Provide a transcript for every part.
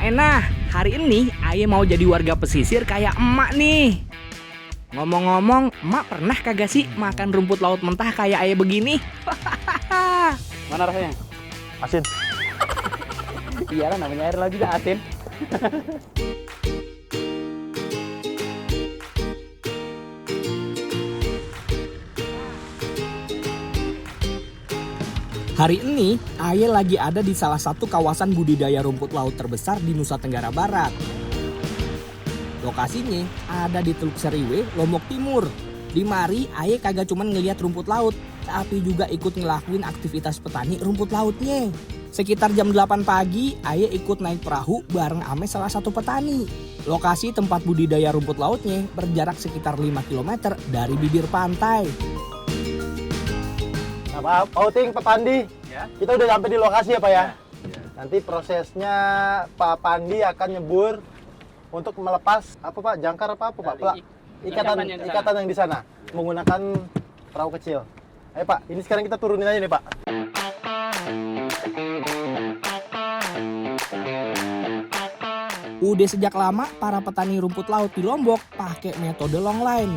Enak, hari ini Aye mau jadi warga pesisir kayak emak nih. Ngomong-ngomong, emak pernah kagak sih makan rumput laut mentah kayak Aye begini? Mana rasanya? Asin. Iya lah, namanya air laut juga asin. Hari ini, Aye lagi ada di salah satu kawasan budidaya rumput laut terbesar di Nusa Tenggara Barat. Lokasinya ada di Teluk Seriwe, Lombok Timur. Di mari, Aye kagak cuman ngeliat rumput laut, tapi juga ikut ngelakuin aktivitas petani rumput lautnya. Sekitar jam 8 pagi, Aye ikut naik perahu bareng ame salah satu petani. Lokasi tempat budidaya rumput lautnya berjarak sekitar 5 km dari bibir pantai. Nah, Pak Outing, Pak Pandi, Ya. kita udah sampai di lokasi ya Pak ya? Ya. Nanti prosesnya Pak Pandi akan nyebur untuk melepas apa Pak? Jangkar apa Pak? Ikatan yang di sana menggunakan perahu kecil. Ayo Pak, ini sekarang kita turunin aja nih Pak. Udah sejak lama para petani rumput laut di Lombok pakai metode long line.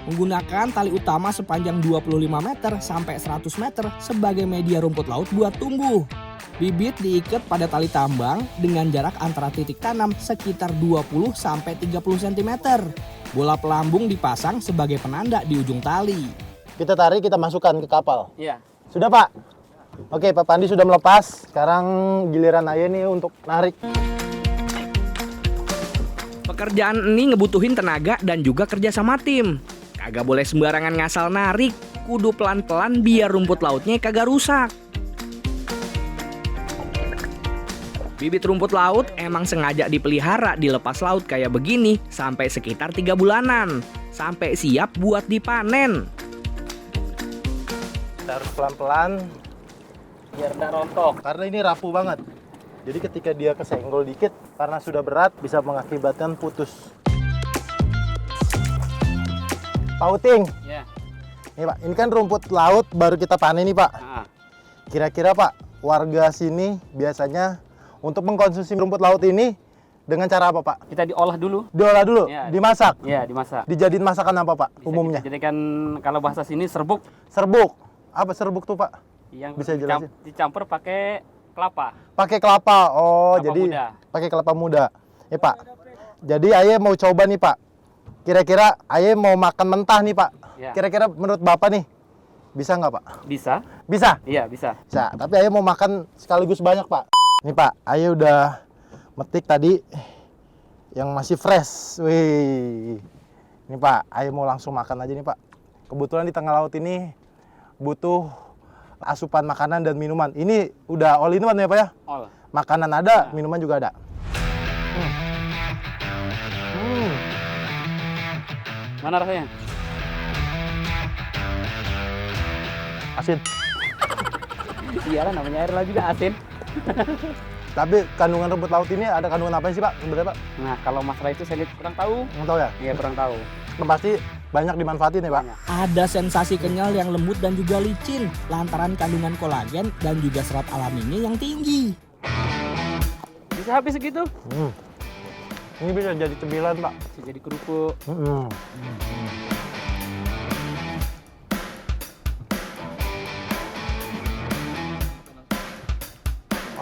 Menggunakan tali utama sepanjang 25 meter sampai 100 meter sebagai media rumput laut buat tumbuh. Bibit diikat pada tali tambang dengan jarak antara titik tanam sekitar 20 sampai 30 cm. Bola pelambung dipasang sebagai penanda di ujung tali. Kita tarik, kita masukkan ke kapal. Iya. Sudah Pak? Oke, Pak Pandi sudah melepas. Sekarang giliran Aye nih untuk narik. Pekerjaan ini ngebutuhin tenaga dan juga kerja sama tim. Kagak boleh sembarangan ngasal narik, kudu pelan-pelan biar rumput lautnya kagak rusak. Bibit rumput laut emang sengaja dipelihara di lepas laut kayak begini sampai sekitar 3 bulanan, sampai siap buat dipanen. Kita harus pelan-pelan Biar tidak rontok. karena ini rapuh banget. Jadi ketika dia kesenggol dikit karena sudah berat bisa mengakibatkan putus. Pak Outing, Ya. nih Pak, ini kan rumput laut baru kita panen nih Pak. Nah, Kira-kira Pak, warga sini biasanya untuk mengkonsumsi rumput laut ini dengan cara apa Pak? kita diolah dulu. Diolah dulu, Ya. dimasak. Ya, dimasak. Dijadiin masakan apa Pak Bisa umumnya? kita jadikan kalau bahasa sini serbuk Serbuk. Apa serbuk tuh Pak? yang Bisa jelasin? dicampur pakai kelapa. Pakai kelapa. Oh, Kelapa jadi muda. pakai kelapa muda. Ya Pak. Jadi Aye mau coba nih Pak. Kira-kira Aye mau makan mentah nih Pak. Ya. Kira-kira menurut Bapak nih bisa nggak Pak? Bisa? Bisa. Iya, bisa. Bisa. Tapi Aye mau makan sekaligus banyak Pak. Nih Pak, Aye udah metik tadi yang masih fresh. Wih. Ini Pak, Aye mau langsung makan aja nih Pak. Kebetulan di tengah laut ini butuh asupan makanan dan minuman. Ini udah all in one ya Pak ya? All. Makanan ada, minuman juga ada. Mana rasanya? Asin. Iya lah, namanya air laut juga asin. Tapi kandungan rumput laut ini ada kandungan apa sih Pak sebenarnya Pak? Nah, kalau masalah itu saya lihat kurang tahu. Nggak tahu ya? Iya, kurang tahu. Yang pasti banyak dimanfaatin ya Pak? Banyak. Ada sensasi kenyal yang lembut dan juga licin lantaran kandungan kolagen dan juga serat alaminya yang tinggi. Bisa habis segitu? Ini bisa jadi cemilan Pak. Bisa jadi kerupuk.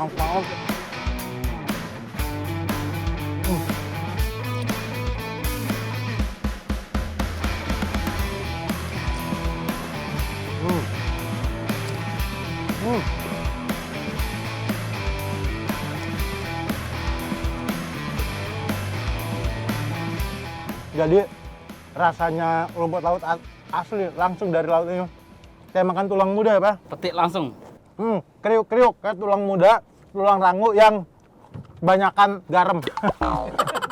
Maaf. Jadi rasanya rumput laut asli langsung dari laut ini. Kayak makan tulang muda ya Pak? Petik langsung. Kriuk-kriuk kayak tulang muda, tulang rangu yang kebanyakan garam.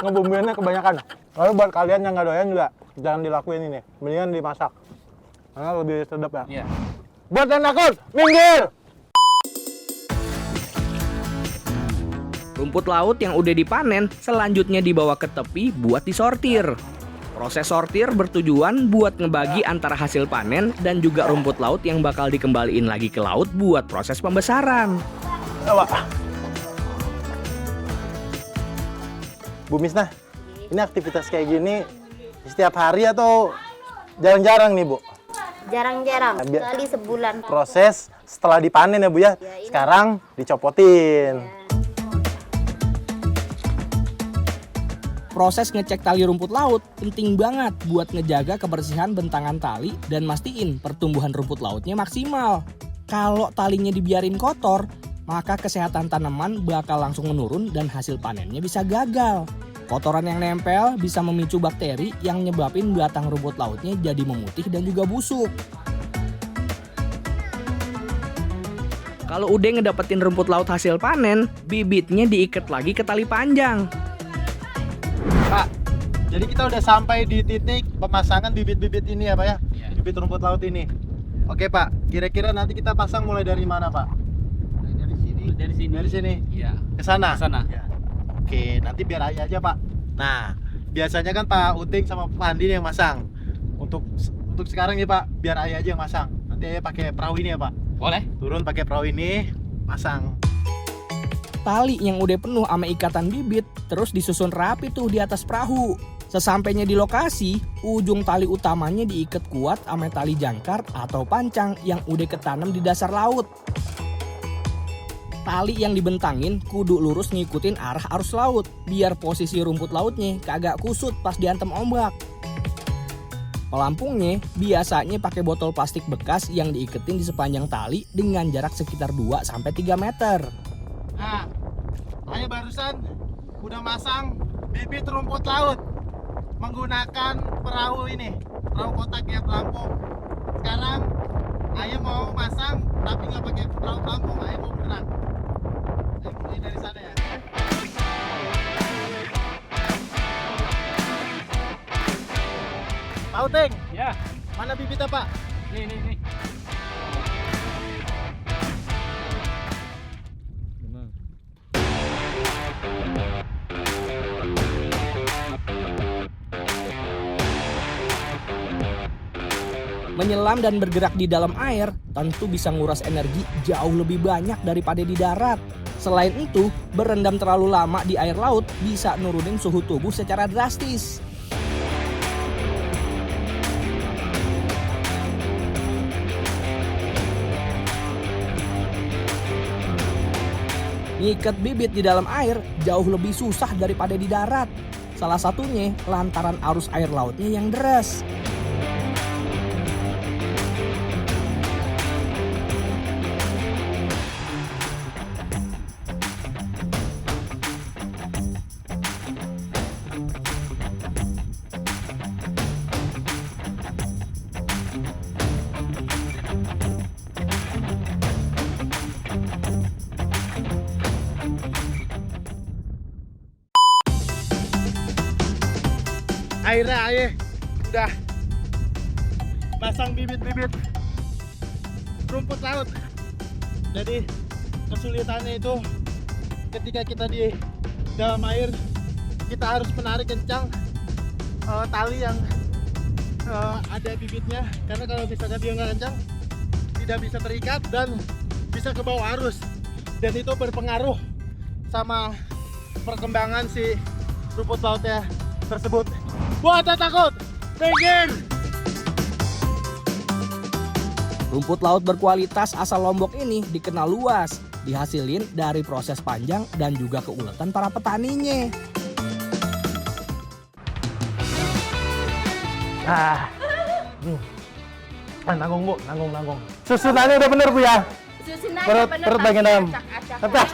Ngebumbuinnya kebanyakan. Lalu buat kalian yang nggak doyan juga jangan dilakuin ini. Mendingan dimasak. Karena lebih sedap ya. Iya. Buat yang takut, minggir! Rumput laut yang udah dipanen selanjutnya dibawa ke tepi buat disortir. Proses sortir bertujuan buat ngebagi antara hasil panen dan juga rumput laut yang bakal dikembaliin lagi ke laut buat proses pembesaran. Coba. Bu Misna, ini aktivitas kayak gini setiap hari atau jarang-jarang nih, Bu? Jarang-jarang, kali sebulan. Proses setelah dipanen ya, Bu ya. Sekarang dicopotin. Proses ngecek tali rumput laut penting banget buat ngejaga kebersihan bentangan tali dan mastiin pertumbuhan rumput lautnya maksimal. Kalau talinya dibiarin kotor, maka kesehatan tanaman bakal langsung menurun dan hasil panennya bisa gagal. Kotoran yang nempel bisa memicu bakteri yang nyebabin batang rumput lautnya jadi memutih dan juga busuk. Kalau udah ngedapetin rumput laut hasil panen, bibitnya diikat lagi ke tali panjang. Pak, jadi kita udah sampai di titik pemasangan bibit-bibit ini ya, Pak ya? Bibit rumput laut ini. Oke, Pak. Kira-kira nanti kita pasang mulai dari mana, Pak? Dari sini. Dari sini? Iya. Ke sana? Ke sana. Ya. Oke, nanti biar Ayah aja, Pak. Nah, biasanya kan Pak Uting sama Pak Andi yang masang. Untuk sekarang nih, Pak, biar Ayah aja yang masang. Nanti Ayah pakai perahu ini ya, Pak? Boleh. Turun pakai perahu ini, pasang. Tali yang udah penuh sama ikatan bibit terus disusun rapi tuh di atas perahu. Sesampainya di lokasi, ujung tali utamanya diikat kuat sama tali jangkar atau pancang yang udah ketanam di dasar laut. Tali yang dibentangin kudu lurus ngikutin arah arus laut biar posisi rumput lautnya kagak kusut pas diantem ombak. Pelampungnya biasanya pakai botol plastik bekas yang diiketin di sepanjang tali dengan jarak sekitar 2-3 meter. Nah, Ayah barusan udah masang bibit rumput laut menggunakan perahu ini, perahu kotak ya, pelampung. Sekarang Ayah mau masang tapi nggak pakai perahu pelampung, Ayah mau berenang. Ayah mulai dari sana ya. Pak Uting, Ya. mana bibitnya, Pak? Nih. Menyelam dan bergerak di dalam air tentu bisa nguras energi jauh lebih banyak daripada di darat. Selain itu, berendam terlalu lama di air laut bisa nurunin suhu tubuh secara drastis. Ngikat bibit di dalam air jauh lebih susah daripada di darat. Salah satunya lantaran arus air lautnya yang deras. Akhirnya Ayah udah pasang bibit-bibit rumput laut. Jadi kesulitannya itu ketika kita di dalam air, kita harus menarik kencang tali yang ada bibitnya, karena kalau misalnya dia nggak kencang tidak bisa terikat dan bisa ke bawah arus, dan itu berpengaruh sama perkembangan si rumput lautnya tersebut. Buat takut, minggir! Rumput laut berkualitas asal Lombok ini dikenal luas, dihasilin dari proses panjang dan juga keuletan para petaninya. Nanggung Bu, nanggung. Susunannya udah bener Bu ya? Susun aja Perut bener, bagian dalam. acak-acak.